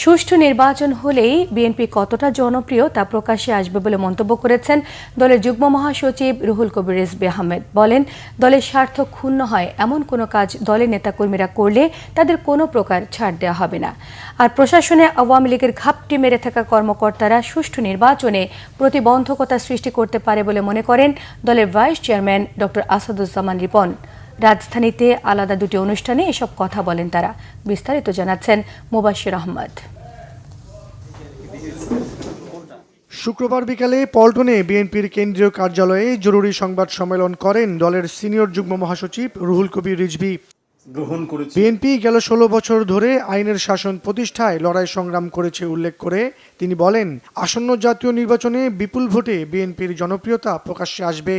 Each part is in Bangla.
সুষ্ঠু নির্বাচন হলেই বিএনপি কতটা জনপ্রিয় তা প্রকাশ্যে আসবে বলে মন্তব্য করেছেন দলের যুগ্ম মহাসচিব রুহুল কবির রিজভী আহমেদ। বলেন, দলের স্বার্থ ক্ষুণ্ণ হয় এমন কোনো কাজ দলের নেতাকর্মীরা করলে তাদের কোনো প্রকার ছাড় দেওয়া হবে না। আর প্রশাসনে আওয়ামী লীগের ঘাপটি মেরে থাকা কর্মকর্তারা সুষ্ঠু নির্বাচনে প্রতিবন্ধকতা সৃষ্টি করতে পারে বলে মনে করেন দলের vice chairman doctor Asaduzzaman Ripon. রাজধানীতে আলাদা দুটি অনুষ্ঠানে এসব কথা বলেন তারা। বিস্তারিত জানাচ্ছেন মুবাশির আহমদ। শুক্রবার বিকালে পল্টনে বিএনপির কেন্দ্রীয় কার্যালয়ে জরুরি সংবাদ সম্মেলন করেন দলের সিনিয়র যুগ্ম মহাসচিব রুহুল কবির রিজভী। বিএনপি গেল ১৬ বছর ধরে আইনের শাসন প্রতিষ্ঠায় লড়াই সংগ্রাম করেছে উল্লেখ করে তিনি বলেন, আসন্ন জাতীয় নির্বাচনে বিপুল ভোটে বিএনপির জনপ্রিয়তা প্রকাশ্যে আসবে।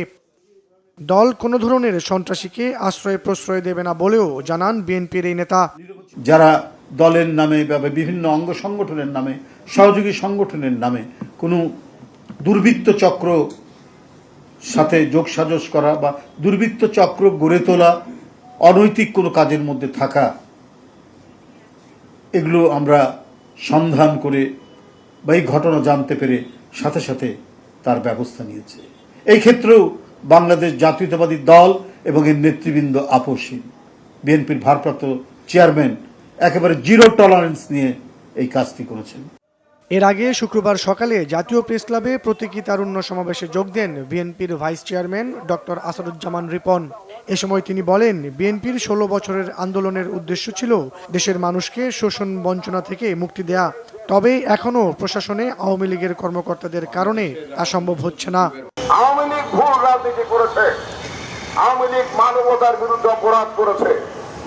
দল কোনো ধরনের সন্ত্রাসীকে আশ্রয় প্রশ্রয় দেবে না বলেও জানান বিএনপির এই নেতা। যারা দলের নামে বা বিভিন্ন অঙ্গ সংগঠনের নামে, সহযোগী সংগঠনের নামে কোনো দুর্বৃত্ত চক্র সাথে যোগসাজশ করা বা দুর্বৃত্ত চক্র গড়ে তোলা, অনৈতিক কোনো কাজের মধ্যে থাকা, এগুলো আমরা সন্ধান করে বা এই ঘটনা জানতে পেরে সাথে সাথে তার ব্যবস্থা নিয়েছে। এই ক্ষেত্রেও বাংলাদেশ জাতীয়তাবাদী দল এবং এর নেতৃবৃন্দ আপোষহীন। বিএনপির ভারপ্রাপ্ত চেয়ারম্যান একেবারে জিরো টলারেন্স নিয়ে এই কাজটি করেছেন। এর আগে শুক্রবার সকালে জাতীয় প্রেস ক্লাবে প্রতীকী তারুণ্য সমাবেশে যোগ দেন বিএনপির vice chairman doctor Asaduzzaman Ripon. এ সময় তিনি বলেন, বিএনপির ১৬ বছরের আন্দোলনের উদ্দেশ্য ছিল দেশের মানুষকে শোষণ বঞ্চনা থেকে মুক্তি দেয়া। তবে এখনো প্রশাসনে আওয়ামী লীগের কর্মকর্তাদের কারণে তা সম্ভব হচ্ছে না। আওয়ামী লীগ ভুল রাজনীতি করেছে, আওয়ামী লীগ মানবতার বিরুদ্ধে অপরাধ করেছে,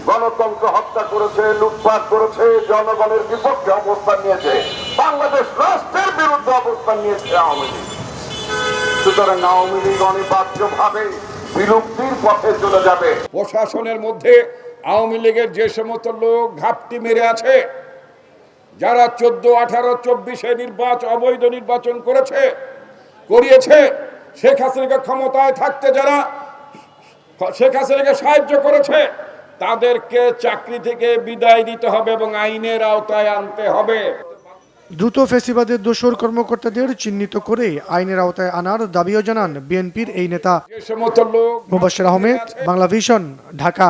গণতন্ত্র হত্যা করেছে, লুটপাট করেছে, জনগণের বিপক্ষে অবস্থান নিয়েছে, বাংলাদেশ রাষ্ট্রের বিরুদ্ধে অবস্থান নিয়েছে আওয়ামী লীগ। সুতরাং আওয়ামী লীগ অনিবার্যভাবে বিলুপ্তির পথে চলে যাবে। প্রশাসনের মধ্যে আওয়ামী লীগের যে সমস্ত লোক ঘাপটি মেরে আছে, যারা 14, 18, 24 অবৈধ নির্বাচন করিয়েছে, শেখ হাসিনাকে ক্ষমতায় থাকতে যারা শেখ হাসিনাকে সাহায্য করেছে, তাদেরকে চাকরি থেকে বিদায় দিতে হবে এবং আইনের আওতায় আনতে হবে। দ্রুত ফ্যাসিবাদের দোসর কর্মকর্তাদের চিহ্নিত করে আইনের আওতায় আনার দাবিও জানান বিএনপির এই নেতা। যে সমস্ত লোক মুবাশির আহমেদ, বাংলা ভিশন, ঢাকা।